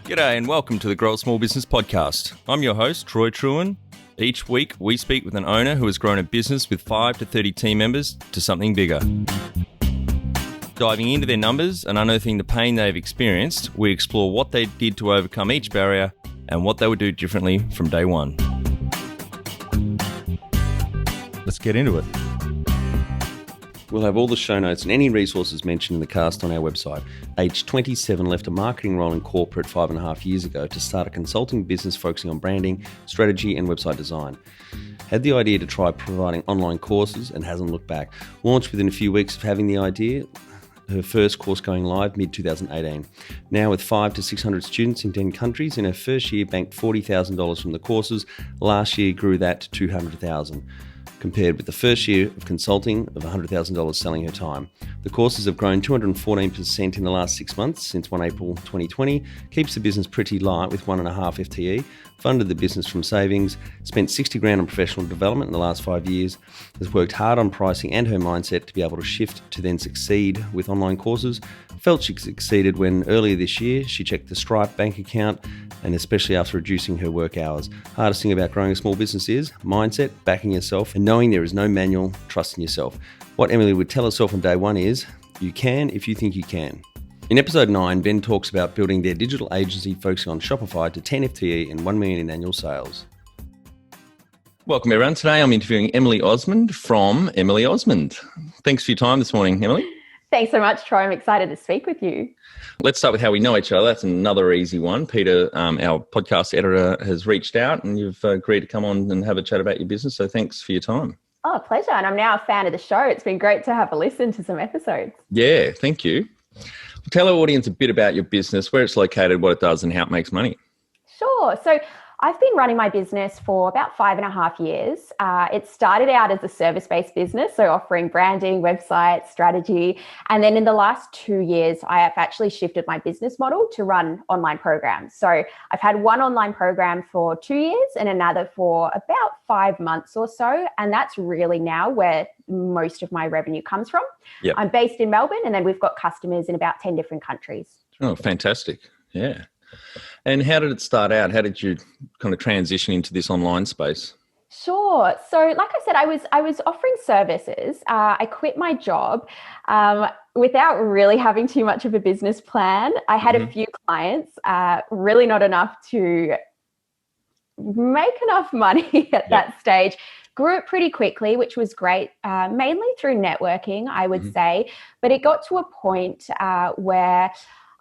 G'day and welcome to the Grow a Small Business Podcast. I'm your host, Troy Truen. Each week, we speak with an owner who has grown a business with 5 to 30 team members to something bigger. Diving into their numbers and unearthing the pain they've experienced, we explore what they did to overcome each barrier and what they would do differently from day one. Let's get into it. We'll have all the show notes and any resources mentioned in the cast on our website. Age 27, left a marketing role in corporate 5.5 years ago to start a consulting business focusing on branding, strategy and website design. Had the idea to try providing online courses and hasn't looked back. Launched within a few weeks of having the idea, her first course going live mid-2018. Now with 500 to 600 students in 10 countries, in her first year banked $40,000 from the courses. Last year grew that to $200,000. Compared with the first year of consulting of $100,000 selling her time. The courses have grown 214% in the last 6 months since 1 April 2020, keeps the business pretty light with 1.5 FTE, funded the business from savings, spent $60,000 on professional development in the last 5 years, has worked hard on pricing and her mindset to be able to shift to then succeed with online courses, felt she succeeded when earlier this year she checked the Stripe bank account and especially after reducing her work hours. Hardest thing about growing a small business is mindset, backing yourself and knowing there is no manual, trust in yourself. What Emily would tell herself on day one is, you can if you think you can. In episode 9, Ben talks about building their digital agency focusing on Shopify to 10 FTE and $1 million in annual sales. Welcome everyone. Today I'm interviewing Emily Osmond from Emily Osmond. Thanks for your time this morning, Emily. Thanks so much, Troy. I'm excited to speak with you. Let's start with how we know each other. That's another easy one. Peter, our podcast editor, has reached out and you've agreed to come on and have a chat about your business. So thanks for your time. Oh, pleasure. And I'm now a fan of the show. It's been great to have a listen to some episodes. Yeah, thank you. Tell our audience a bit about your business, where it's located, what it does and how it makes money. Sure. So I've been running my business for about 5.5 years. It started out as a service-based business, so offering branding, website, strategy. And then in the last 2 years, I have actually shifted my business model to run online programs. So I've had one online program for 2 years and another for about 5 months or so. And that's really now where most of my revenue comes from. Yep. I'm based in Melbourne and then we've got customers in about 10 different countries. Oh, fantastic. Yeah. And how did it start out? How did you kind of transition into this online space? Sure. So like I said, I was offering services. I quit my job without really having too much of a business plan. I had a few clients, really not enough to make enough money at that stage. Grew it pretty quickly, which was great, mainly through networking, I would say. But it got to a point where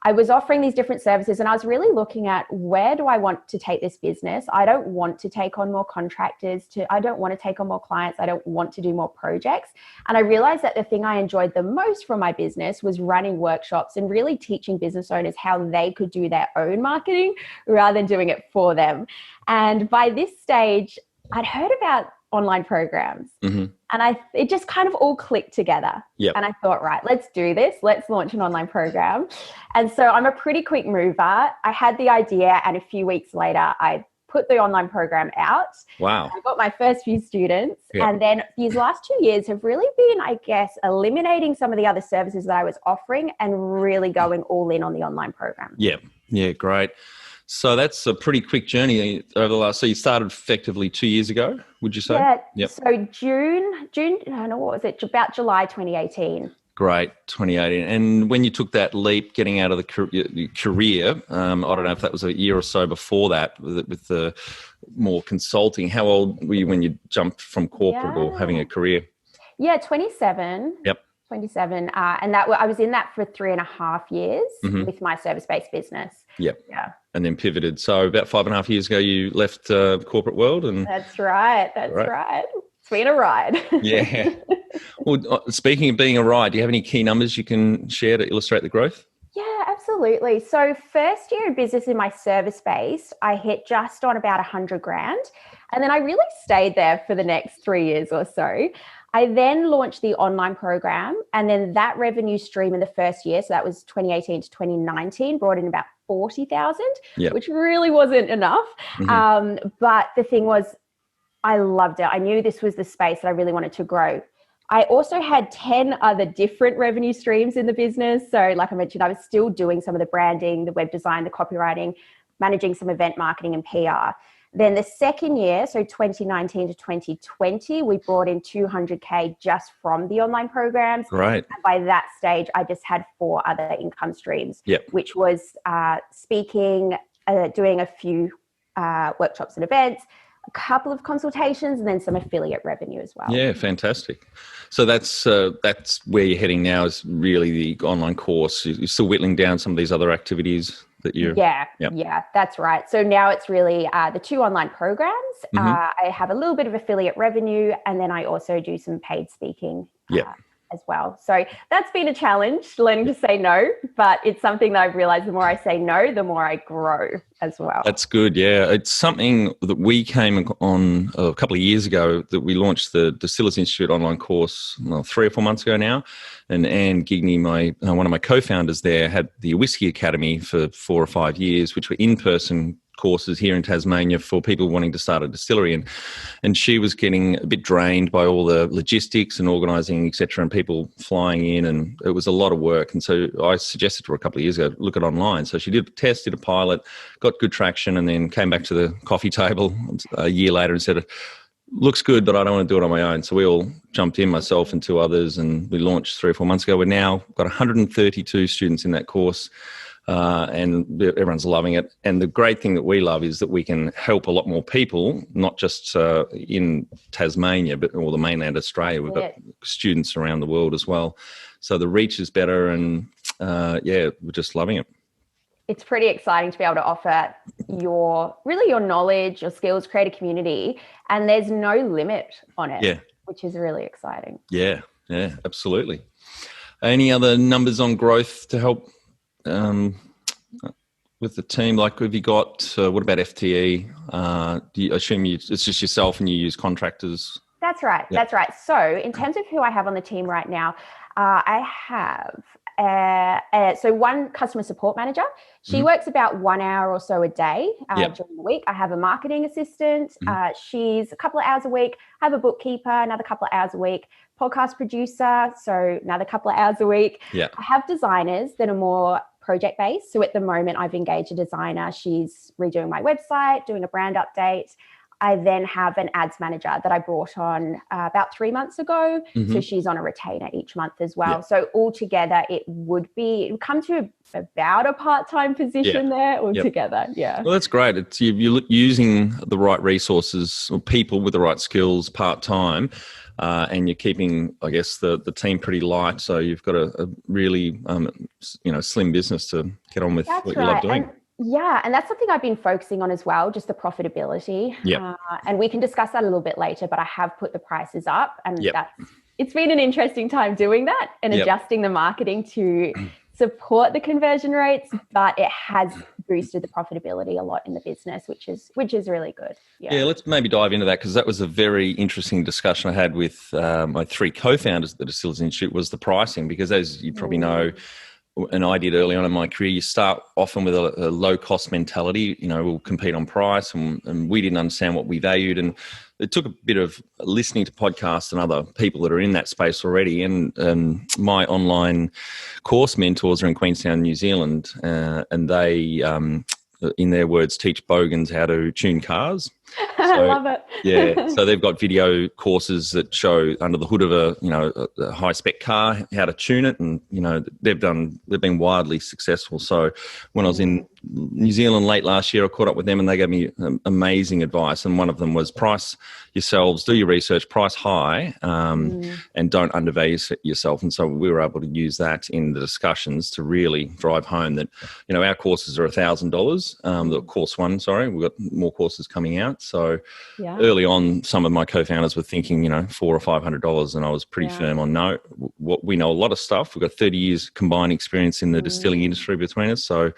I was offering these different services and I was really looking at where do I want to take this business? I don't want to take on more contractors. I don't want to take on more clients. I don't want to do more projects. And I realized that the thing I enjoyed the most from my business was running workshops and really teaching business owners how they could do their own marketing rather than doing it for them. And by this stage, I'd heard about online programs and it just kind of all clicked together. Yep. And I thought, right, let's do this. Let's launch an online program. And so I'm a pretty quick mover. I had the idea and a few weeks later, I put the online program out. Wow. I got my first few students. Yep. And then these last 2 years have really been, I guess, eliminating some of the other services that I was offering and really going all in on the online program. Yeah. Yeah, great. So that's a pretty quick journey over the last, so you started effectively 2 years ago, would you say? Yeah. Yep. So June, I don't know, what was it? About July 2018. Great, 2018. And when you took that leap, getting out of the career, I don't know if that was a year or so before that, with the more consulting. How old were you when you jumped from corporate or having a career? Yeah, 27. Yep. 27. And that I was in that for 3.5 years with my service-based business. Yep. Yeah. And then pivoted. So about 5.5 years ago, you left corporate world. And That's right. It's been a ride. Yeah. Well, speaking of being a ride, do you have any key numbers you can share to illustrate the growth? Yeah, absolutely. So first year in business in my service space, I hit just on about $100,000. And then I really stayed there for the next 3 years or so. I then launched the online program and then that revenue stream in the first year, so that was 2018 to 2019, brought in about 40,000, which really wasn't enough. But the thing was, I loved it. I knew this was the space that I really wanted to grow. I also had 10 other different revenue streams in the business. So like I mentioned, I was still doing some of the branding, the web design, the copywriting, managing some event marketing and PR. Then the second year, so 2019 to 2020, we brought in 200K just from the online programs. Right. And by that stage, I just had 4 other income streams, Yep. which was speaking, doing a few workshops and events, a couple of consultations, and then some affiliate revenue as well. Yeah, fantastic. So that's where you're heading now, is really the online course. You're still whittling down some of these other activities that you... Yeah, that's right. So now it's really the 2 online programs. I have a little bit of affiliate revenue, and then I also do some paid speaking as well. So that's been a challenge, learning to say no, but it's something that I've realized the more I say no, the more I grow as well. That's good. Yeah. It's something that we came on a couple of years ago, that we launched the Distillers Institute online course 3 or 4 months ago now. And Anne Gigney, one of my co-founders there, had the Whiskey Academy for 4 or 5 years, which were in-person courses here in Tasmania for people wanting to start a distillery, and she was getting a bit drained by all the logistics and organising, etc., and people flying in, and it was a lot of work. And so I suggested to her a couple of years ago, look at online. So she did a test, did a pilot, got good traction, and then came back to the coffee table a year later and said, looks good, but I don't want to do it on my own. So we all jumped in, myself and 2 others, and we launched 3 or 4 months ago. We're now got 132 students in that course. And everyone's loving it. And the great thing that we love is that we can help a lot more people, not just in Tasmania, but all the mainland Australia. We've got students around the world as well. So the reach is better, and we're just loving it. It's pretty exciting to be able to offer your knowledge, your skills, create a community, and there's no limit on it, which is really exciting. Yeah, absolutely. Any other numbers on growth to help with the team? Like, have you got, what about FTE? Do you assume it's just yourself and you use contractors? That's right. Yep. That's right. So in terms of who I have on the team right now, I have so one customer support manager. She works about 1 hour or so a day during the week. I have a marketing assistant. She's a couple of hours a week. I have a bookkeeper, another couple of hours a week. Podcast producer, so another couple of hours a week. I have designers that are more project-based. So at the moment, I've engaged a designer. She's redoing my website, doing a brand update. I then have an ads manager that I brought on about 3 months ago. So she's on a retainer each month as well. So altogether, it would come to about a part-time position there altogether. Well, that's great. It's you're using the right resources or people with the right skills part-time. And you're keeping, I guess, the team pretty light. So you've got a really, slim business to get on with what you love doing. And that's something I've been focusing on as well, just the profitability. And we can discuss that a little bit later, but I have put the prices up, and it's been an interesting time doing that and adjusting the marketing to support the conversion rates, but it has boosted the profitability a lot in the business, which is really good. Let's maybe dive into that, because that was a very interesting discussion I had with my 3 co-founders at the Distillers Institute, was the pricing. Because as you probably know, and I did early on in my career, you start often with a low-cost mentality. We'll compete on price, and we didn't understand what we valued. And it took a bit of listening to podcasts and other people that are in that space already. And my online course mentors are in Queenstown, New Zealand, and they, in their words, teach bogans how to tune cars. I love it. So they've got video courses that show under the hood of a high spec car how to tune it, and they've been wildly successful. So when I was in New Zealand late last year, I caught up with them, and they gave me amazing advice. And one of them was price yourselves, do your research, price high, and don't undervalue yourself. And so we were able to use that in the discussions to really drive home that our courses are $1,000. The course one, we've got more courses coming out. So early on, some of my co-founders were thinking, $400 or $500, and I was pretty firm on no. We know a lot of stuff. We've got 30 years combined experience in the distilling industry between us, so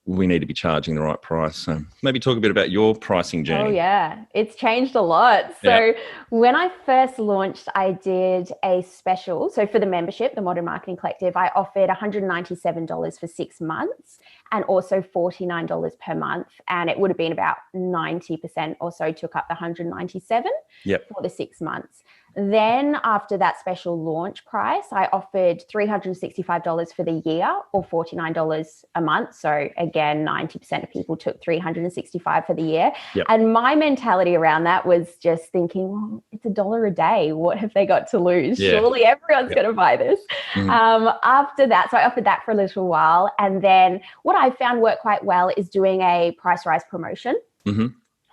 we need to be charging the right price. So maybe talk a bit about your pricing journey. Oh yeah, it's changed a lot. So when I first launched, I did a special. So for the membership, the Modern Marketing Collective, I offered $197 for 6 months, and also $49 per month. And it would have been about 90% or so took up the $197 for the 6 months. Then after that special launch price, I offered $365 for the year or $49 a month. So again, 90% of people took $365 for the year. Yep. And my mentality around that was just thinking, well, it's $1 a day. What have they got to lose? Yeah. Surely everyone's going to buy this. After that, so I offered that for a little while. And then what I found worked quite well is doing a price rise promotion.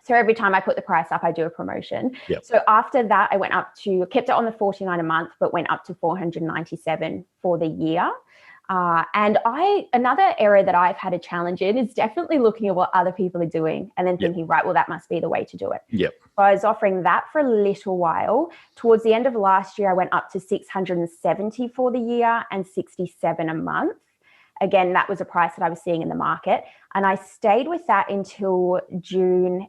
So every time I put the price up, I do a promotion. Yep. So after that, I kept it on the $49 a month, but went up to $497 for the year. And another area that I've had a challenge in is definitely looking at what other people are doing and then thinking, right, well, that must be the way to do it. Yep. So I was offering that for a little while. Towards the end of last year, I went up to $670 for the year and $67 a month. Again, that was a price that I was seeing in the market. And I stayed with that until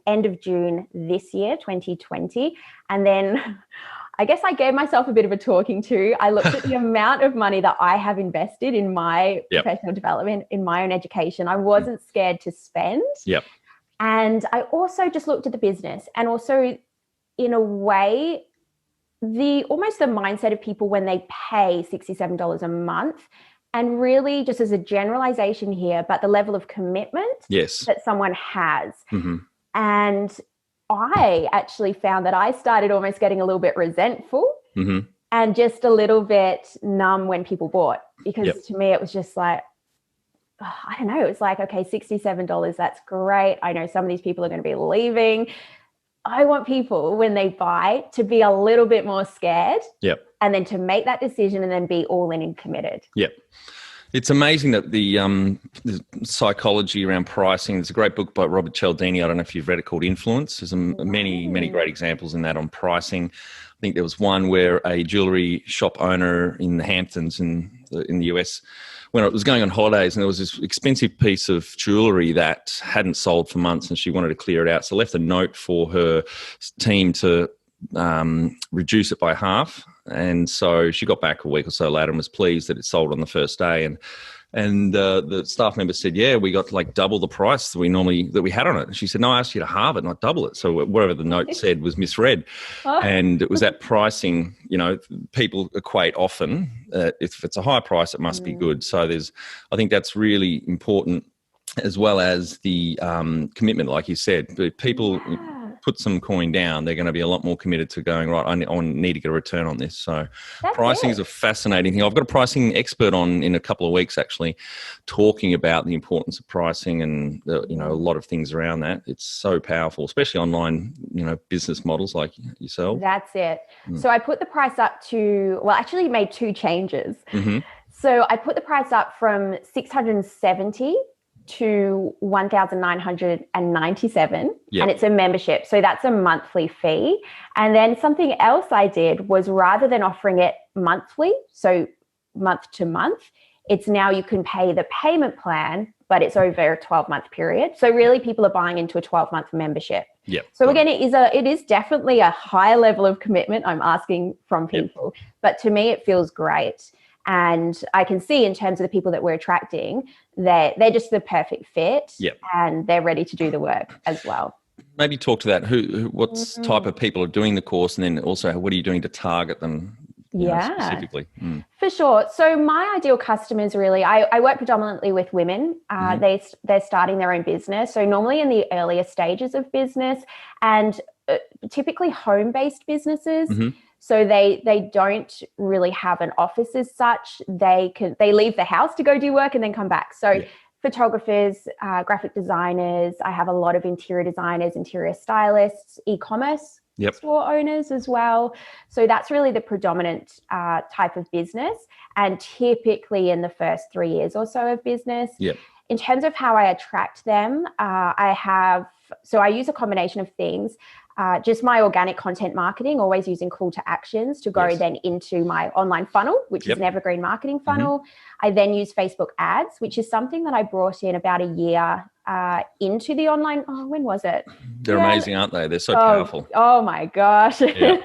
end of June this year, 2020. And then I guess I gave myself a bit of a talking to. I looked at the amount of money that I have invested in my professional development, in my own education. I wasn't scared to spend. Yep. And I also just looked at the business and also, in a way, almost the mindset of people when they pay $67 a month. And really, just as a generalization here, but the level of commitment that someone has. And I actually found that I started almost getting a little bit resentful and just a little bit numb when people bought. Because to me, it was just like, I don't know, it was like, okay, $67, that's great. I know some of these people are going to be leaving. I want people, when they buy, to be a little bit more scared. And then to make that decision and then be all in and committed. It's amazing that the psychology around pricing. There's a great book by Robert Cialdini. I don't know if you've read it, called Influence. There's many great examples in that on pricing. I think there was one where a jewelry shop owner in the Hamptons in the US, when it was going on holidays, and there was this expensive piece of jewelry that hadn't sold for months, and she wanted to clear it out. So left a note for her team to reduce it by half. And so she got back a week or so later and was pleased that it sold on the first day. And the staff member said, yeah, we got like double the price that we had on it. And she said, no, I asked you to halve it, not double it. So whatever the note said was misread. And it was that pricing, people equate often, if it's a high price, it must be good. So I think that's really important, as well as the commitment, like you said. But people put some coin down, they're going to be a lot more committed to going, right, I need to get a return on this. So pricing is a fascinating thing. I've got a pricing expert on in a couple of weeks, actually, talking about the importance of pricing and, a lot of things around that. It's so powerful, especially online, business models like yourself. That's it. So I put the price up actually made two changes. So I put the price up from $670 to $1,997, and it's a membership. So that's a monthly fee. And then something else I did was, rather than offering it monthly, so month to month, it's now you can pay the payment plan, but it's over a 12-month period. So really people are buying into a 12-month membership. So again, it is definitely a high level of commitment I'm asking from people, but to me it feels great. And I can see, in terms of the people that we're attracting, that they're just the perfect fit, and they're ready to do the work as well. Maybe talk to that. What type of people are doing the course, and then also what are you doing to target them specifically? For sure. So my ideal customers, really, I work predominantly with women. They're starting their own business. So normally in the earlier stages of business, and typically home-based businesses. So they don't really have an office as such. They leave the house to go do work and then come back. So photographers, graphic designers, I have a lot of interior designers, interior stylists, e-commerce store owners as well. So that's really the predominant type of business. And typically in the first 3 years or so of business, in terms of how I attract them, I use a combination of things. Just my organic content marketing, always using call to actions to go then into my online funnel, which is an evergreen marketing funnel. I then use Facebook ads, which is something that I brought in about a year into the online. Oh, when was it? They're amazing, aren't they? They're so powerful. Oh my gosh. Yeah.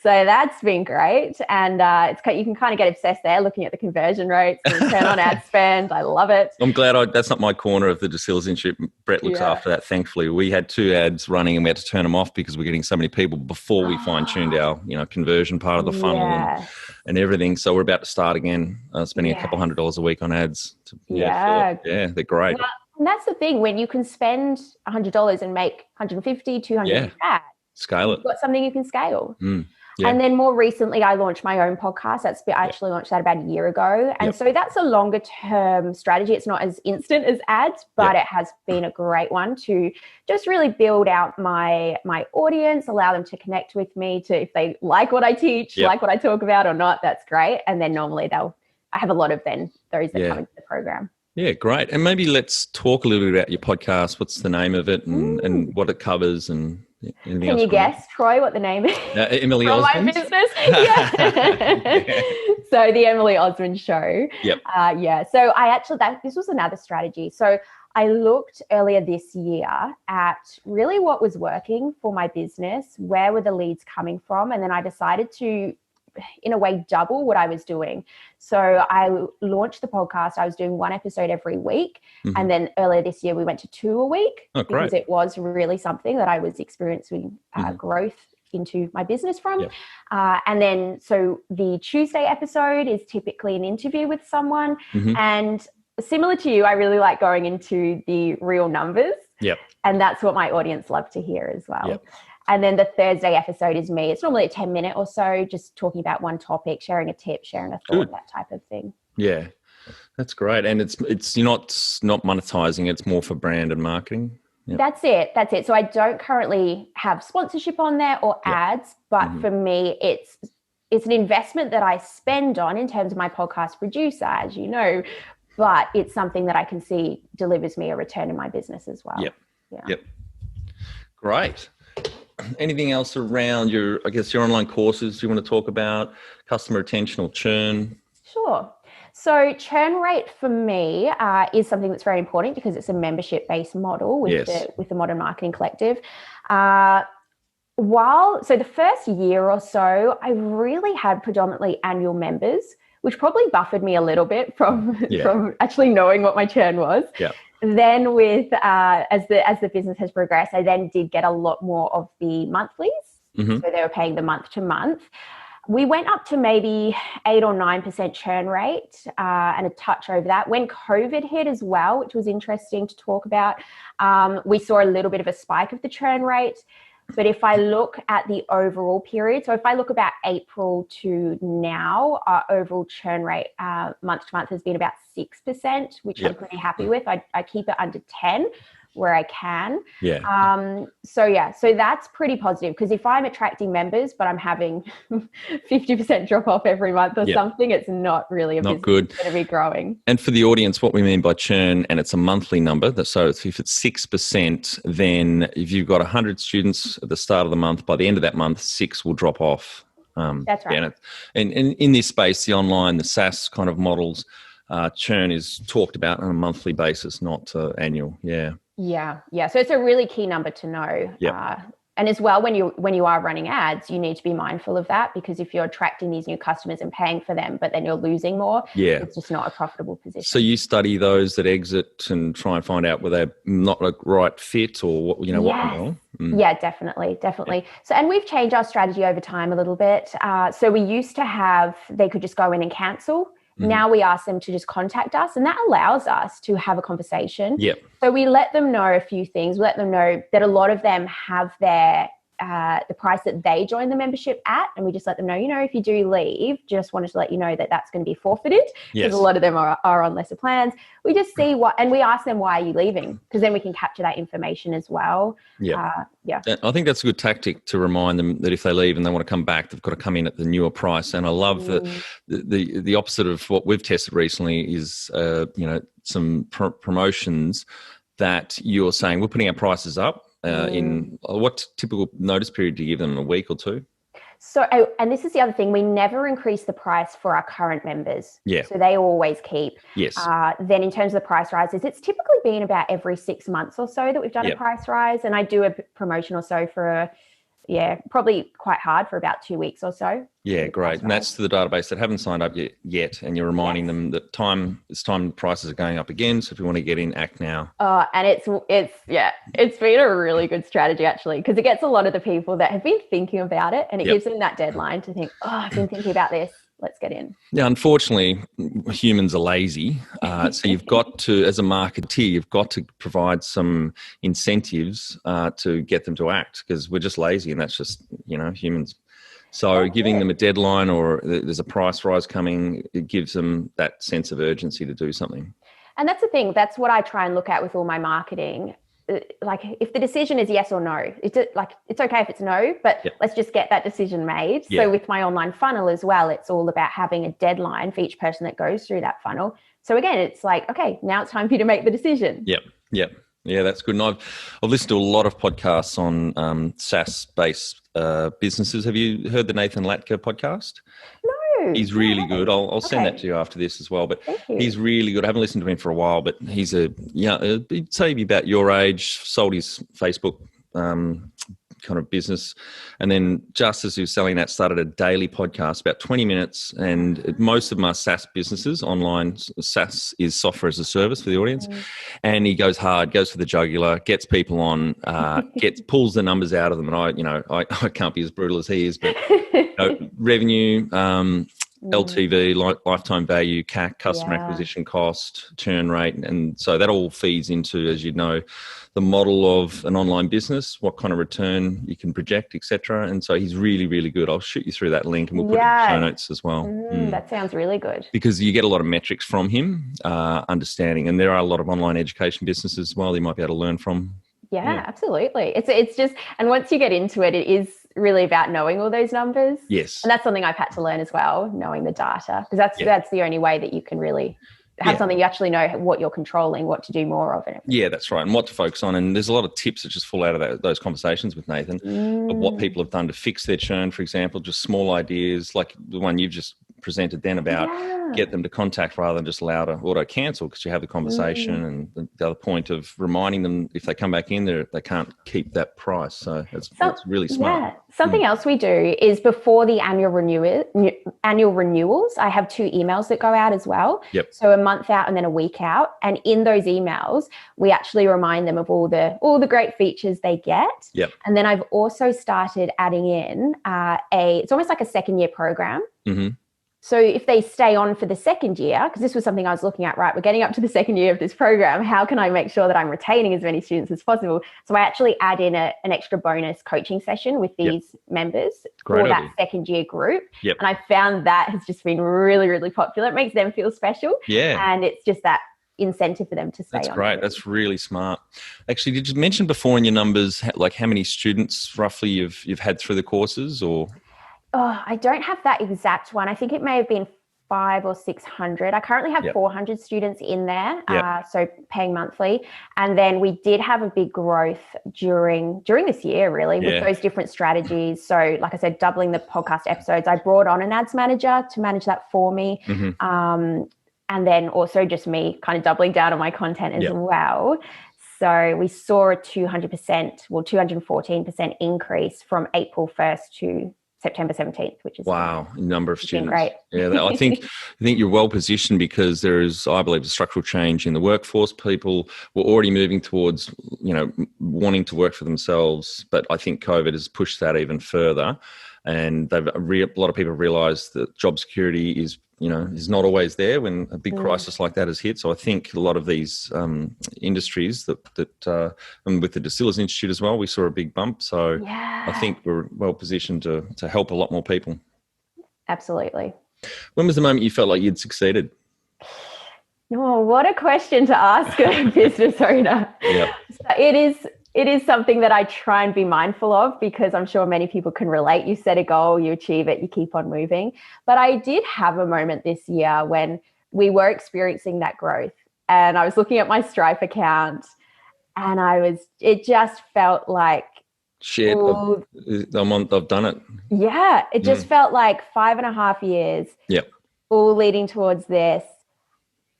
So that's been great. And you can kind of get obsessed there looking at the conversion rates and return on ad spend. I love it. I'm glad that's not my corner of the Distillers Institute. Brett looks after that, thankfully. We had 2 ads running and we had to turn them off because we're getting so many people before we fine-tuned our conversion part of the funnel and everything. So we're about to start again, spending a couple $100 a week on ads. They're great. Well, and that's the thing, when you can spend $100 and make 150, 200 ads, scale it. You've got something you can scale. Yeah. And then more recently, I launched my own podcast. I actually launched that about a year ago. And so that's a longer term strategy. It's not as instant as ads, but it has been a great one to just really build out my audience, allow them to connect with me, to if they like what I teach, like what I talk about or not, that's great. And then normally I have a lot of those that come into the program. Yeah, great. And maybe let's talk a little bit about your podcast. What's the name of it and what it covers and anything else? Can you guess, Troy, what the name is? Emily Osmond. My business. So the Emily Osmond Show. Yep. So this was another strategy. So I looked earlier this year at really what was working for my business, where were the leads coming from, and then I decided to, in a way, double what I was doing. So I launched the podcast. I was doing 1 episode every week. And then earlier this year, we went to 2 a week because it was really something that I was experiencing growth into my business from. And then, so the Tuesday episode is typically an interview with someone. And similar to you, I really like going into the real numbers. And that's what my audience love to hear as well. And then the Thursday episode is me. It's normally a 10-minute or so, just talking about one topic, sharing a tip, sharing a thought, that type of thing. Yeah, that's great. And it's you're not monetizing. It's more for brand and marketing. That's it. So I don't currently have sponsorship on there or ads, but for me, it's an investment that I spend on in terms of my podcast producer, as you know, but it's something that I can see delivers me a return in my business as well. Yep. Great. Anything else around your online courses you want to talk about, customer retention or churn? Sure. So churn rate for me is something that's very important because it's a membership-based model with the Modern Marketing Collective. So the first year or so, I really had predominantly annual members, which probably buffered me a little bit from actually knowing what my churn was. Then with as the business has progressed, I then did get a lot more of the monthlies. So they were paying the month to month. We went up to maybe 8 or 9% churn rate and a touch over that. When COVID hit as well, which was interesting to talk about, we saw a little bit of a spike of the churn rate. But if I look at the overall period, so if I look about April to now, our overall churn rate month to month has been about 6%, which I'm pretty happy with. I keep it under 10 where I can. So that's pretty positive, because if I'm attracting members but I'm having 50% drop off every month or something, it's not really a business that's going to be growing. And for the audience, what we mean by churn, and it's a monthly number, so if it's 6%, then if you've got 100 students at the start of the month, by the end of that month, 6 will drop off. That's right. And in this space, the online, the SaaS kind of models, churn is talked about on a monthly basis, not annual. Yeah. So it's a really key number to know. And as well, when you are running ads, you need to be mindful of that, because if you're attracting these new customers and paying for them, but then you're losing more, it's just not a profitable position. So you study those that exit and try and find out whether they're not a right fit or what went wrong. Yeah, definitely. So, and we've changed our strategy over time a little bit. So we used to have, they could just go in and cancel. Now we ask them to just contact us, and that allows us to have a conversation. So we let them know a few things. We let them know that a lot of them have their the price that they join the membership at, and we just let them know, if you do leave, just wanted to let you know that that's going to be forfeited, because a lot of them are on lesser plans. We just see and we ask them, why are you leaving? Because then we can capture that information as well. I think that's a good tactic to remind them that if they leave and they want to come back, they've got to come in at the newer price. And I love the opposite of what we've tested recently is some promotions that you're saying we're putting our prices up. In what typical notice period do you give them? A week or two? So, and this is the other thing, we never increase the price for our current members. Yeah. So they always keep. Yes. Then in terms of the price rises, it's typically been about every 6 months or so that we've done a price rise. And I do a promotion or so for probably quite hard for about 2 weeks or so. Yeah, great. And that's to the database that haven't signed up yet, and you're reminding them that it's time prices are going up again. So if you want to get in, act now. And it's been a really good strategy actually, because it gets a lot of the people that have been thinking about it, and it gives them that deadline to think, I've been thinking about this. Let's get in. Now, unfortunately, humans are lazy. So you've got to, as a marketeer, you've got to provide some incentives to get them to act, because we're just lazy, and that's just, humans. So giving them a deadline, or there's a price rise coming, it gives them that sense of urgency to do something. And that's the thing. That's what I try and look at with all my marketing. Like, if the decision is yes or no, it's okay if it's no, but let's just get that decision made. So with my online funnel as well, it's all about having a deadline for each person that goes through that funnel. So again, it's like, okay, now it's time for you to make the decision. Yep. Yeah, that's good. And I've listened to a lot of podcasts on SaaS-based businesses. Have you heard the Nathan Latka podcast? No. He's really good. I'll send that to you after this as well. But he's really good. I haven't listened to him for a while, but he's he'd say about your age, sold his Facebook kind of business, and then just as he was selling that, started a daily podcast, about 20 minutes. And most of my SaaS businesses, online SaaS is software as a service for the audience. And he goes hard, goes for the jugular, gets people on, pulls the numbers out of them. And I can't be as brutal as he is, but revenue, LTV, lifetime value, CAC, customer acquisition cost, churn rate. And so that all feeds into, as you know, the model of an online business, what kind of return you can project, etc. And so he's really, really good. I'll shoot you through that link, and we'll put it in the show notes as well. That sounds really good. Because you get a lot of metrics from him, understanding. And there are a lot of online education businesses as well you might be able to learn from. Yeah, absolutely. It's just, and once you get into it, it is really about knowing all those numbers. Yes. And that's something I've had to learn as well, knowing the data, because that's the only way that you can really have something you actually know what you're controlling, what to do more of. Yeah, that's right. And what to focus on. And there's a lot of tips that just fall out of those conversations with Nathan of what people have done to fix their churn, for example, just small ideas like the one you've just presented then about get them to contact rather than just allow to auto cancel, because you have the conversation and the other point of reminding them if they come back in there, they can't keep that price. So that's really smart. Yeah. Something else we do is before the annual renewals, I have 2 emails that go out as well. Yep. So a month out and then a week out. And in those emails, we actually remind them of all the great features they get. Yep. And then I've also started adding in it's almost like a second year program. Mm-hmm. So if they stay on for the second year, because this was something I was looking at, right, we're getting up to the second year of this program, how can I make sure that I'm retaining as many students as possible? So I actually add in an extra bonus coaching session with these members for that second year group. Yep. And I found that has just been really, really popular. It makes them feel special. Yeah. And it's just that incentive for them to stay on. That's great. That's really smart. Actually, did you mention before in your numbers, like how many students roughly you've had through the courses, or? Oh, I don't have that exact one. I think it may have been 500 or 600. I currently have 400 students in there, so paying monthly. And then we did have a big growth during this year, really, with those different strategies. So like I said, doubling the podcast episodes. I brought on an ads manager to manage that for me. Mm-hmm. And then also just me kind of doubling down on my content as well. So we saw a 214% increase from April 1st to September 17th, which is number of students. Great. Yeah, I think you're well positioned, because there is, I believe, a structural change in the workforce. People were already moving towards, wanting to work for themselves, but I think COVID has pushed that even further. And a lot of people realize that job security is not always there when a big crisis like that has hit. So I think a lot of these industries that and with the Distillers Institute as well, we saw a big bump. So I think we're well positioned to help a lot more people. Absolutely. When was the moment you felt like you'd succeeded? Oh, what a question to ask a business owner. Yeah. So it is something that I try and be mindful of, because I'm sure many people can relate. You set a goal, you achieve it, you keep on moving. But I did have a moment this year when we were experiencing that growth, and I was looking at my Stripe account, and it just felt like Shit, all, I've done it. Yeah, it just felt like 5.5 years. Yep. All leading towards this.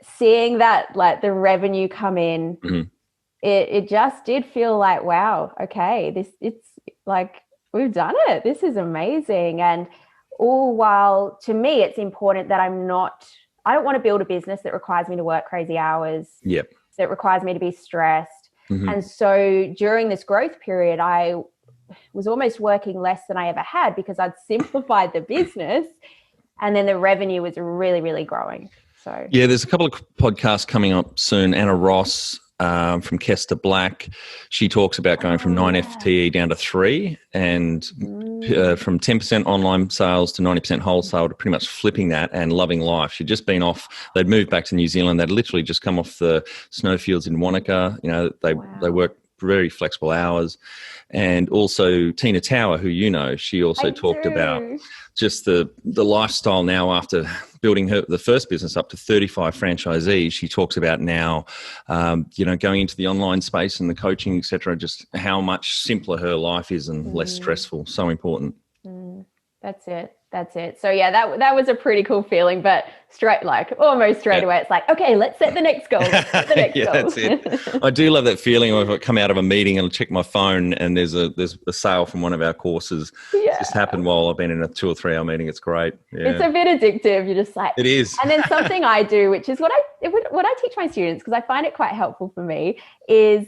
Seeing that, like, the revenue come in, it just did feel like, wow, okay, it's like, we've done it. This is amazing. And all while, to me, it's important that I don't want to build a business that requires me to work crazy hours. Yep. That requires me to be stressed. And so during this growth period, I was almost working less than I ever had because I'd simplified the business, and then the revenue was really, really growing. So yeah, there's a couple of podcasts coming up soon. Anna Ross from Kester Black, she talks about going from 9 FTE down to 3, and from 10% online sales to 90% wholesale, to pretty much flipping that and loving life. She'd just been off. They'd moved back to New Zealand. They'd literally just come off the snowfields in Wanaka. You know, they work very flexible hours. And also Tina Tower, who you know, she also talked about just the lifestyle now after building the first business up to 35 franchisees. She talks about now, going into the online space and the coaching, et cetera, just how much simpler her life is and less stressful. So important. That's it. So yeah, that was a pretty cool feeling, but almost straight away, it's like, okay, let's set the next goal. That's it. I do love that feeling of I come out of a meeting and check my phone and there's a sale from one of our courses. Yeah. It's just happened while I've been in a 2 or 3 hour meeting. It's great. Yeah. It's a bit addictive. You're just like, it is. And then something I do, which is what I teach my students, because I find it quite helpful for me, is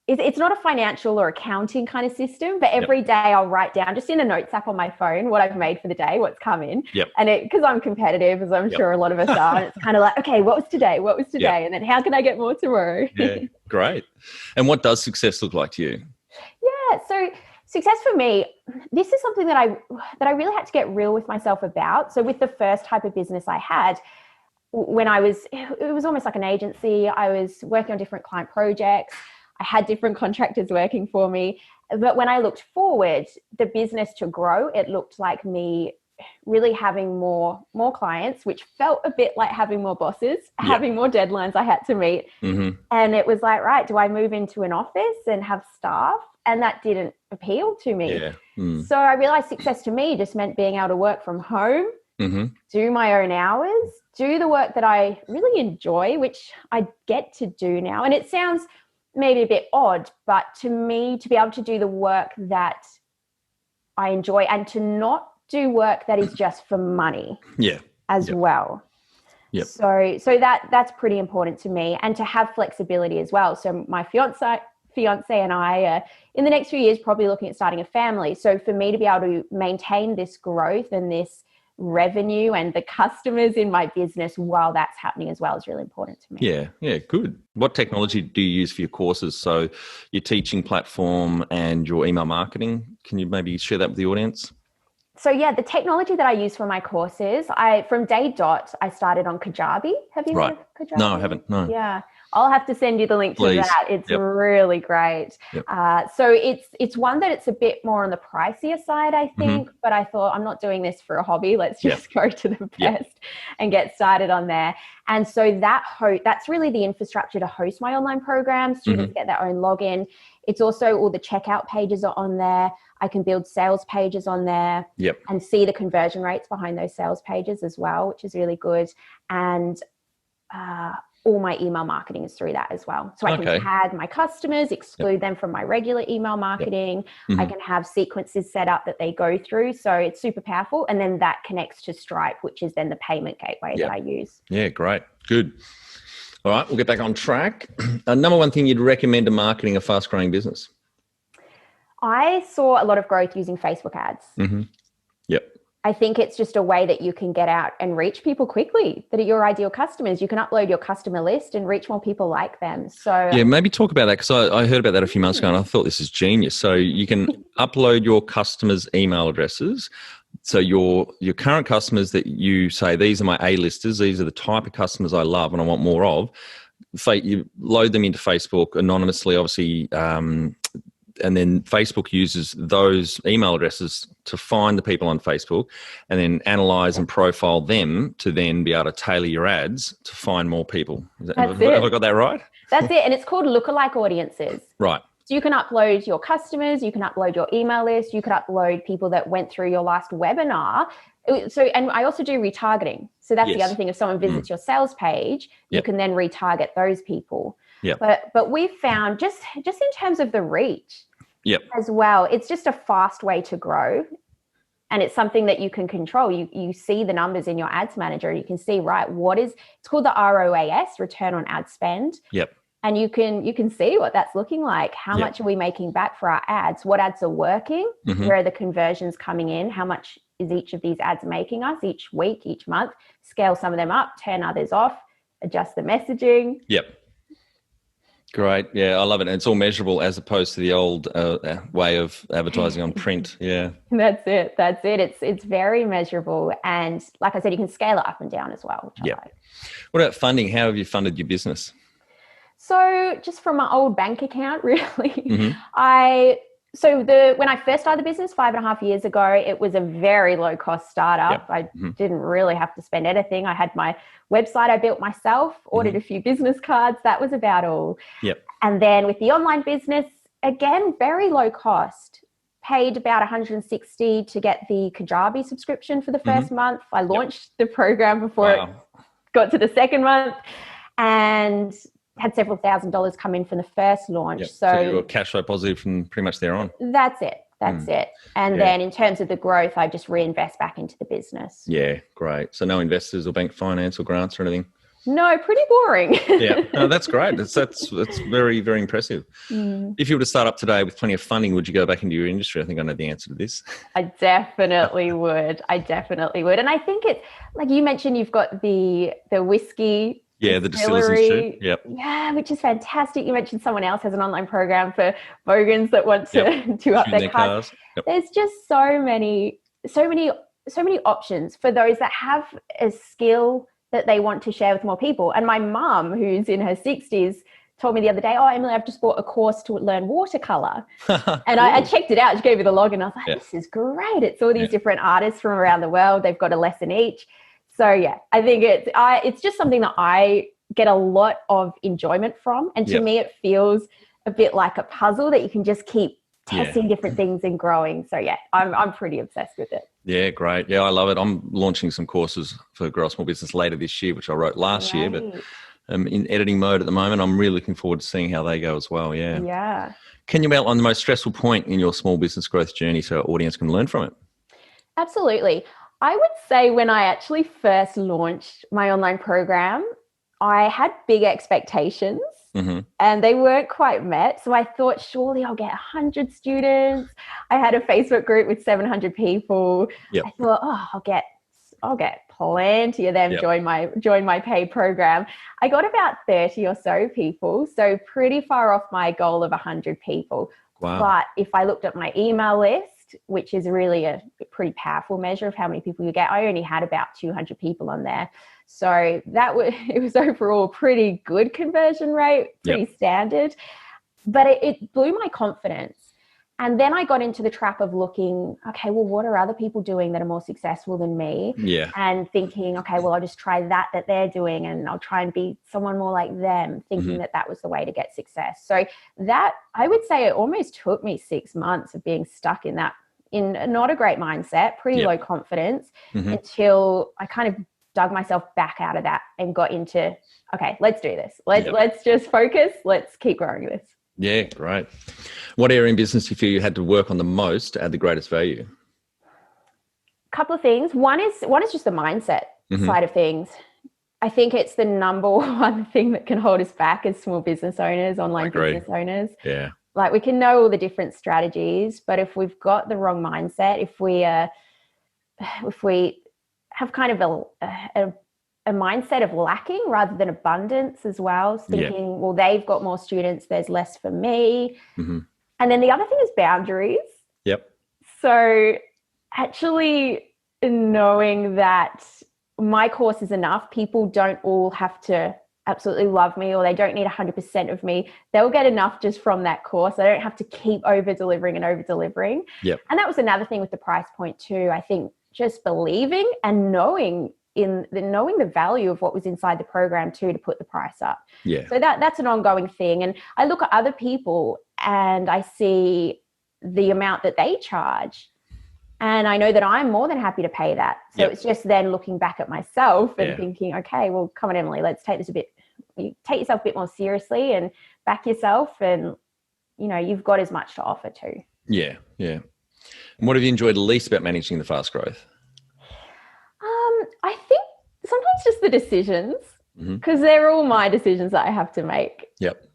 it's not a financial or accounting kind of system, but every day I'll write down just in a notes app on my phone what I've made for the day, what's come in. And because I'm competitive, as I'm sure a lot of us are, and it's kind of like, okay, what was today? And then how can I get more tomorrow? Yeah, great. And what does success look like to you? Yeah, so success for me, this is something that I really had to get real with myself about. So with the first type of business I had, it was almost like an agency. I was working on different client projects. I had different contractors working for me. But when I looked forward, the business to grow, it looked like me really having more clients, which felt a bit like having more bosses, having more deadlines I had to meet. And it was like, right, do I move into an office and have staff? And that didn't appeal to me. So I realized success to me just meant being able to work from home, do my own hours, do the work that I really enjoy, which I get to do now. And it sounds maybe a bit odd, but to me, to be able to do the work that I enjoy and to not do work that is just for money as well. So that's pretty important to me, and to have flexibility as well. So my fiance and I are in the next few years probably looking at starting a family. So for me to be able to maintain this growth and this revenue and the customers in my business while that's happening as well is really important to me. Yeah, good. What technology do you use for your courses? So your teaching platform and your email marketing, can you maybe share that with the audience? So yeah, the technology that I use for my courses, from day dot, I started on Kajabi. Have you heard of Kajabi? No, I haven't. No. Yeah. I'll have to send you the link to that. It's really great. So it's one that it's a bit more on the pricier side, I think, but I thought, I'm not doing this for a hobby. Let's just go to the best and get started on there. And so that's really the infrastructure to host my online program. Students get their own login. It's also all the checkout pages are on there. I can build sales pages on there and see the conversion rates behind those sales pages as well, which is really good. And all my email marketing is through that as well. So I can tag my customers, exclude them from my regular email marketing. I can have sequences set up that they go through. So it's super powerful. And then that connects to Stripe, which is then the payment gateway that I use. Yeah, great. Good. All right, we'll get back on track. Number one thing you'd recommend to marketing a fast-growing business? I saw a lot of growth using Facebook ads. I think it's just a way that you can get out and reach people quickly that are your ideal customers. You can upload your customer list and reach more people like them. So yeah, maybe talk about that, because I heard about that a few months ago and I thought this is genius. So you can upload your customers' email addresses. So your current customers that you say, these are my A-listers, these are the type of customers I love and I want more of. You load them into Facebook anonymously, obviously, and then Facebook uses those email addresses to find the people on Facebook and then analyze and profile them to then be able to tailor your ads to find more people. Have I got that right? That's it. And it's called lookalike audiences. Right. So So you can upload your customers, you can upload your email list, you could upload people that went through your last webinar. So, and I also do retargeting. So that's the other thing. If someone visits your sales page, you can then retarget those people. But we've found just in terms of the reach as well, it's just a fast way to grow. And it's something that you can control. You see the numbers in your ads manager. You can see, right, it's called the ROAS, return on ad spend. And you can see what that's looking like. How much are we making back for our ads? What ads are working? Where are the conversions coming in? How much is each of these ads making us each week, each month? Scale some of them up, turn others off, adjust the messaging. Great. Yeah, I love it. And it's all measurable as opposed to the old way of advertising on print. That's it. It's very measurable. And like I said, you can scale it up and down as well. Which I like. What about funding? How have you funded your business? So just from my old bank account, really. When I first started the business 5.5 years ago, it was a very low cost startup. I didn't really have to spend anything. I had my website I built myself, ordered a few business cards. That was about all. And then with the online business, again, very low cost. Paid about $160 to get the Kajabi subscription for the first month. I launched the program before it got to the second month, and had several $1,000s come in from the first launch. So you were cash flow positive from pretty much there on. That's it. And then in terms of the growth, I just reinvest back into the business. Yeah, great. So no investors or bank finance or grants or anything? No, pretty boring. No, that's great. That's very, very impressive. If you were to start up today with plenty of funding, would you go back into your industry? I think I know the answer to this. I definitely would. And I think it's like you mentioned, you've got the whiskey. The Distillers Institute. Yeah, which is fantastic. You mentioned someone else has an online program for bogans that want to up their cars. There's just so many options for those that have a skill that they want to share with more people. And my mum, who's in her 60s, told me the other day, "Oh, Emily, I've just bought a course to learn watercolor." And I checked it out. She gave me the login. I was like, this is great. It's all these different artists from around the world. They've got a lesson each. So I think it's just something that I get a lot of enjoyment from. And to me, it feels a bit like a puzzle that you can just keep testing different things and growing. So I'm pretty obsessed with it. Yeah, great. Yeah, I love it. I'm launching some courses for Grow a Small Business later this year, which I wrote last year, but I'm in editing mode at the moment. I'm really looking forward to seeing how they go as well. Yeah. Can you outline the most stressful point in your small business growth journey so our audience can learn from it? Absolutely. I would say when I actually first launched my online program, I had big expectations and they weren't quite met. So I thought, surely I'll get 100 students. I had a Facebook group with 700 people. I thought, I'll get plenty of them join my paid program. I got about 30 or so people, so pretty far off my goal of 100 people. Wow. But if I looked at my email list, which is really a pretty powerful measure of how many people you get, I only had about 200 people on there. So it was overall a pretty good conversion rate, pretty standard, but it blew my confidence. And then I got into the trap of looking, okay, well, what are other people doing that are more successful than me? And thinking, okay, well, I'll just try that they're doing and I'll try and be someone more like them, thinking that was the way to get success. So that, I would say it almost took me 6 months of being stuck in not a great mindset, pretty low confidence, until I kind of dug myself back out of that and got into, okay, let's do this. Let's just focus. Let's keep growing this. Yeah, great. What area in business do you feel you had to work on the most to add the greatest value? A couple of things. One is just the mindset side of things. I think it's the number one thing that can hold us back as small business owners, online business owners. Yeah. Like we can know all the different strategies, but if we've got the wrong mindset, if we have kind of a mindset of lacking rather than abundance as well, thinking, well, they've got more students, there's less for me. And then the other thing is boundaries. So actually knowing that my course is enough, people don't all have to absolutely love me or they don't need 100% of me. They'll get enough just from that course. I don't have to keep over delivering. And that was another thing with the price point too. I think just believing and knowing the value of what was inside the program too, to put the price up. So that's an ongoing thing. And I look at other people and I see the amount that they charge. And I know that I'm more than happy to pay that. So it's just then looking back at myself and thinking, okay, well, come on, Emily, let's take yourself a bit more seriously and back yourself. And, you've got as much to offer too. Yeah. Yeah. And what have you enjoyed least about managing the fast growth? I think sometimes just the decisions, because they're all my decisions that I have to make. Yep.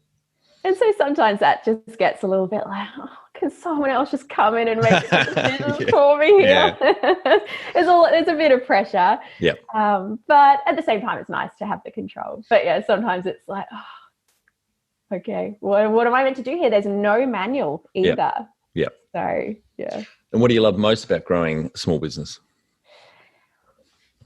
And so sometimes that just gets a little bit like, can someone else just come in and make decisions for me here? Yeah. There's a bit of pressure. Yeah. But at the same time, it's nice to have the control. But yeah, sometimes it's like, okay, what am I meant to do here? There's no manual either. Yeah. So yeah. And what do you love most about growing a small business?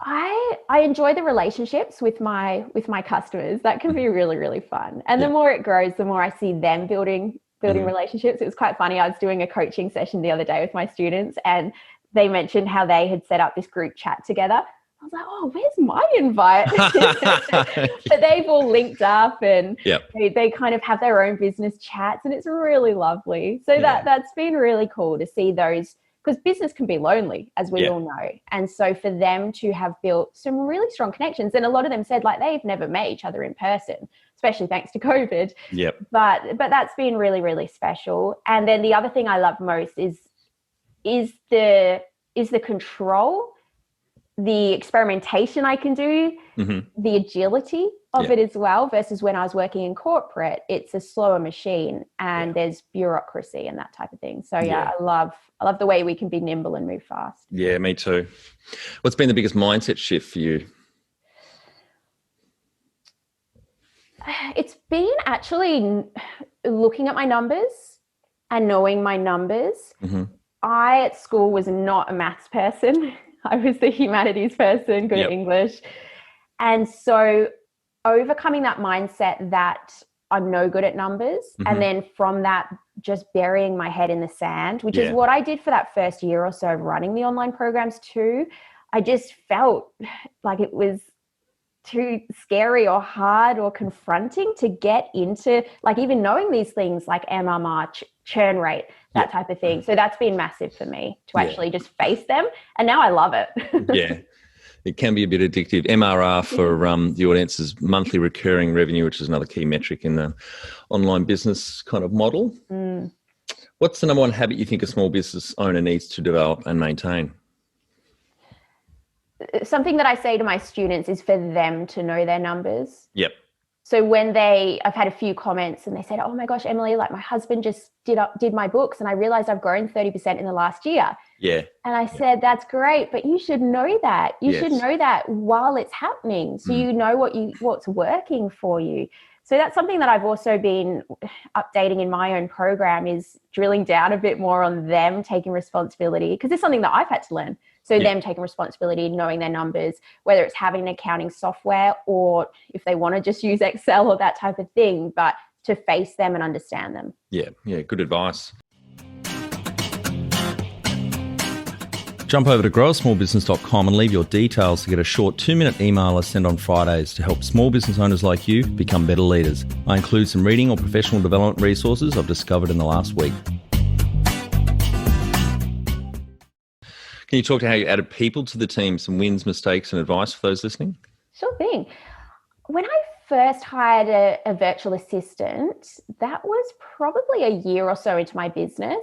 I enjoy the relationships with my customers. That can be really, really fun. And the more it grows, the more I see them building relationships. It was quite funny. I was doing a coaching session the other day with my students, and they mentioned how they had set up this group chat together. I was like, oh, where's my invite? But they've all linked up, and they kind of have their own business chats, and it's really lovely. So that's been really cool to see those, because business can be lonely, as we all know. And so for them to have built some really strong connections, and a lot of them said like they've never met each other in person, especially thanks to COVID. Yep. But that's been really, really special. And then the other thing I love most is the control, the experimentation I can do, the agility of it as well, versus when I was working in corporate, it's a slower machine and there's bureaucracy and that type of thing. So I love the way we can be nimble and move fast. Yeah, me too. What's been the biggest mindset shift for you? It's been actually looking at my numbers and knowing my numbers. I at school was not a maths person. I was the humanities person, good at English. And so overcoming that mindset that I'm no good at numbers, and then from that, just burying my head in the sand, which is what I did for that first year or so of running the online programs too. I just felt like it was too scary or hard or confronting to get into, like even knowing these things like MMR, churn rate, that type of thing. So that's been massive for me to actually just face them. And now I love it. Yeah. It can be a bit addictive. MRR for the audience is monthly recurring revenue, which is another key metric in the online business kind of model. What's the number one habit you think a small business owner needs to develop and maintain? Something that I say to my students is for them to know their numbers. Yep. So when I've had a few comments and they said, oh my gosh, Emily, like my husband just did my books and I realized I've grown 30% in the last year. Yeah. And I said, that's great, but you should know that. You should know that while it's happening. So you know what's working for you. So that's something that I've also been updating in my own program, is drilling down a bit more on them taking responsibility, because it's something that I've had to learn. So them taking responsibility, knowing their numbers, whether it's having an accounting software or if they want to just use Excel or that type of thing, but to face them and understand them. Yeah, good advice. Jump over to growasmallbusiness.com and leave your details to get a short 2-minute email I send on Fridays to help small business owners like you become better leaders. I include some reading or professional development resources I've discovered in the last week. Can you talk to how you added people to the team, some wins, mistakes, and advice for those listening? Sure thing. When I first hired a virtual assistant, that was probably a year or so into my business.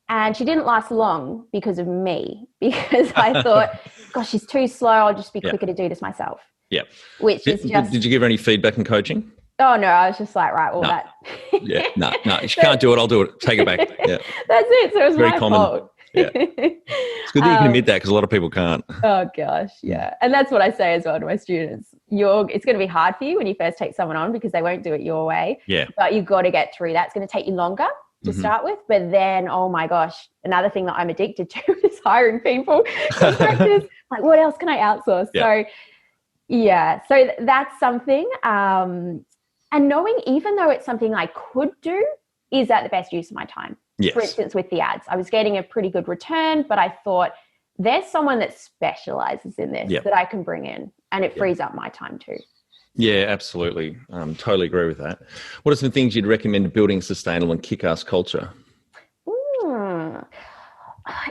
And she didn't last long because of me, because I thought, gosh, she's too slow. I'll just be quicker to do this myself. Yeah. Which is just... Did you give her any feedback and coaching? Oh, no, I was just like, right, well, that... No, she can't do it. I'll do it. Take it back. Yeah. That's it. So it was very my common. fault. Yeah. It's good that you can admit that, because a lot of people can't. Oh gosh, yeah. And that's what I say as well to my students. It's going to be hard for you when you first take someone on, because they won't do it your way. Yeah. But you've got to get through that. It's going to take you longer to start with, but then, oh my gosh, another thing that I'm addicted to is hiring people, contractors. Like, what else can I outsource? Yeah. So that's something. And knowing, even though it's something I could do, is that the best use of my time? Yes. For instance, with the ads, I was getting a pretty good return, but I thought there's someone that specializes in this that I can bring in, and it frees up my time too. Yeah, absolutely. Totally agree with that. What are some things you'd recommend to building a sustainable and kick-ass culture? Hmm.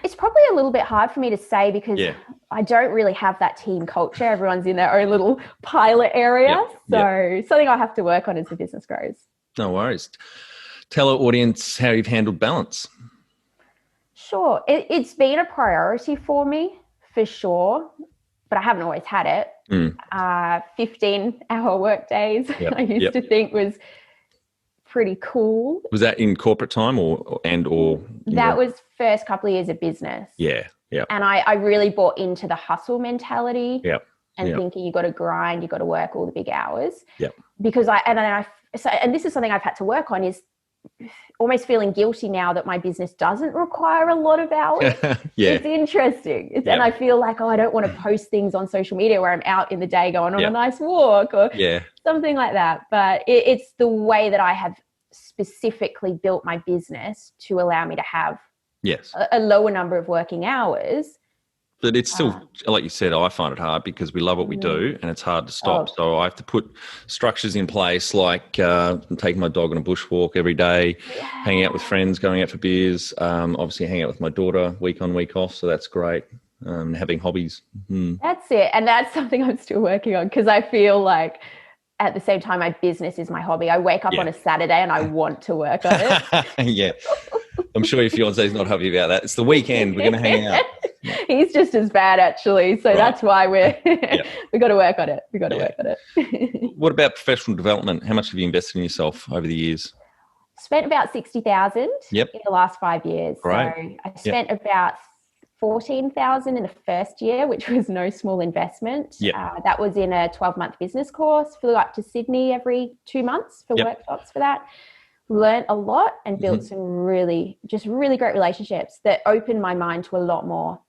It's probably a little bit hard for me to say because Yeah. I don't really have that team culture. Everyone's in their own little pilot area. So something I'll have to work on as the business grows. No worries. Tell our audience how you've handled balance. Sure. It's been a priority for me, for sure, but I haven't always had it. 15-hour work days, I used to think was pretty cool. Was that in corporate time or? That was first couple of years of business. Yeah. And I really bought into the hustle mentality. And thinking you got to grind, you got to work all the big hours. Because and this is something I've had to work on, is almost feeling guilty now that my business doesn't require a lot of hours. It's interesting. And I feel like, I don't want to post things on social media where I'm out in the day going on a nice walk or something like that. But it's the way that I have specifically built my business to allow me to have a lower number of working hours. But it's still, like you said, I find it hard because we love what we do and it's hard to stop. So I have to put structures in place, like taking my dog on a bushwalk every day, hanging out with friends, going out for beers, obviously hanging out with my daughter week on, week off. So that's great. Having hobbies. That's it. And that's something I'm still working on, because I feel like at the same time, my business is my hobby. I wake up on a Saturday and I want to work on it. I'm sure your fiance's not happy about that. It's the weekend. We're going to hang out. He's just as bad, actually. So that's why we got to work on it. We got to work on it. What about professional development? How much have you invested in yourself over the years? Spent about $60,000 in the last 5 years. Right. So I spent about $14,000 in the first year, which was no small investment. That was in a 12-month business course. Flew up to Sydney every 2 months for workshops for that. Learned a lot and built some really great relationships that opened my mind to a lot more.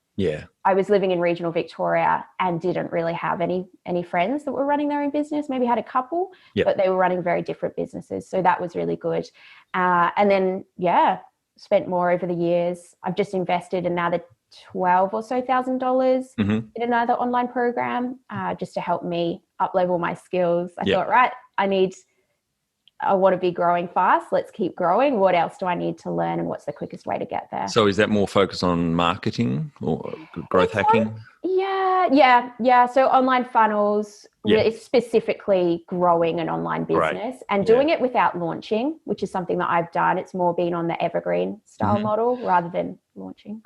I was living in regional Victoria and didn't really have any friends that were running their own business. Maybe had a couple, but they were running very different businesses. So that was really good. And then, spent more over the years. I've just invested another $12,000 or so in another online program just to help me up-level my skills. I thought, I want to be growing fast. Let's keep growing. What else do I need to learn, and what's the quickest way to get there? So is that more focused on marketing or growth hacking? Yeah. So online funnels, really specifically growing an online business and doing it without launching, which is something that I've done. It's more been on the evergreen style model rather than launching.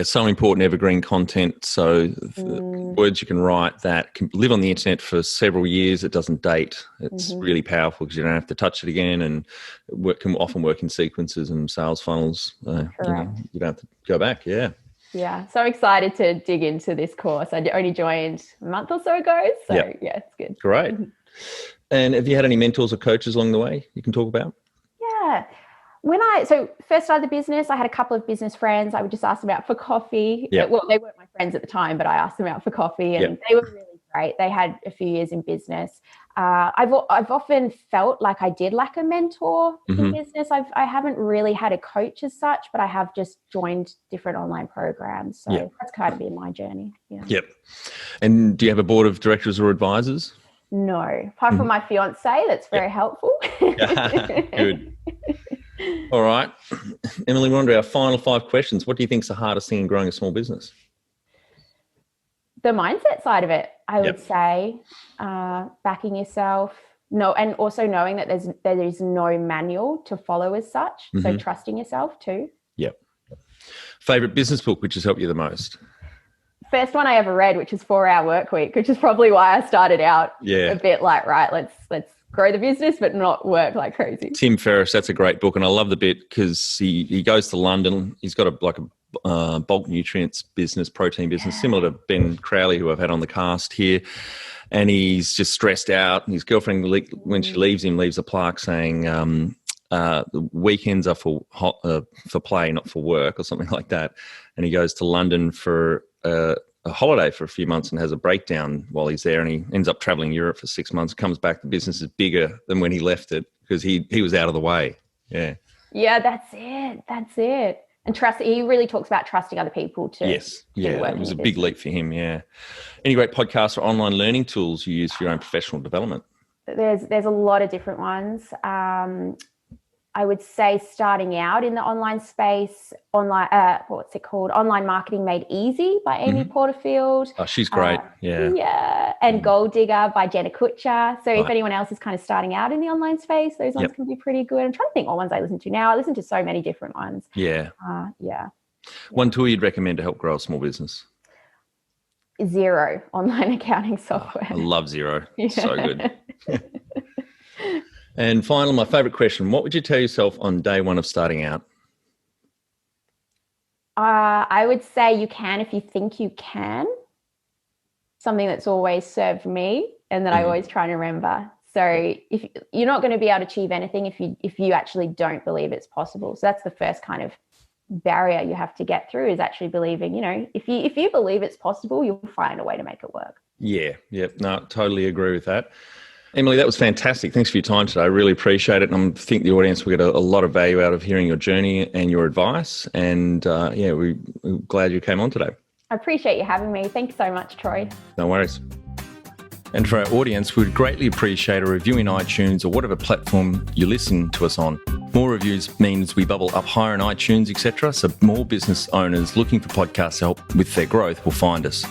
So important evergreen content. So words you can write that can live on the internet for several years. It doesn't date. It's really powerful because you don't have to touch it again, and it can often work in sequences and sales funnels. You don't have to go back. Yeah, so I'm excited to dig into this course. I only joined a month or so ago, so it's good. Great. And have you had any mentors or coaches along the way you can talk about? Yeah. So first started the business, I had a couple of business friends. I would just ask them out for coffee. Well, they weren't my friends at the time, but I asked them out for coffee, and they were really great. They had a few years in business. I've often felt like I did lack a mentor in business. I haven't really had a coach as such, but I have just joined different online programs. So that's kind of been my journey. And do you have a board of directors or advisors? No, apart from my fiance, that's very helpful. Good. All right. Emily, we're on to our final 5 questions. What do you think is the hardest thing in growing a small business? The mindset side of it, I would say, backing yourself. And also knowing that there is no manual to follow as such. So trusting yourself too. Favorite business book which has helped you the most? First one I ever read, which is 4 Hour Workweek, which is probably why I started out a bit like, let's grow the business, but not work like crazy. Tim Ferriss, that's a great book. And I love the bit because he goes to London. He's got a bulk nutrients business, protein business, similar to Ben Crowley, who I've had on the cast here. And he's just stressed out. And his girlfriend, when she leaves him, leaves a plaque saying, the weekends are for play, not for work, or something like that. And he goes to London for a holiday for a few months and has a breakdown while he's there. And he ends up traveling Europe for 6 months, comes back, the business is bigger than when he left it because he was out of the way. Yeah, that's it. And trust, he really talks about trusting other people too. Yes. Yeah. It was a big leap for him. Yeah. Any great podcasts or online learning tools you use for your own professional development? There's a lot of different ones. I would say starting out in the online space, what's it called? Online Marketing Made Easy by Amy Porterfield. Oh, she's great. Yeah. And Gold Digger by Jenna Kutcher. So if Right. anyone else is kind of starting out in the online space, those ones can be pretty good. I'm trying to think what ones I listen to now. I listen to so many different ones. Yeah. Yeah. One tool you'd recommend to help grow a small business? Xero online accounting software. I love Xero. Yeah. So good. And finally, my favorite question, what would you tell yourself on day one of starting out? I would say you can if you think you can. Something that's always served me and that I always try to remember. So if you're not going to be able to achieve anything if you actually don't believe it's possible. So that's the first kind of barrier you have to get through, is actually believing, if you believe it's possible, you'll find a way to make it work. Yeah. No, totally agree with that. Emily, that was fantastic. Thanks for your time today. I really appreciate it. And I think the audience will get a lot of value out of hearing your journey and your advice. And we're glad you came on today. I appreciate you having me. Thank you so much, Troy. No worries. And for our audience, we'd greatly appreciate a review in iTunes or whatever platform you listen to us on. More reviews means we bubble up higher in iTunes, etc. So more business owners looking for podcast help with their growth will find us.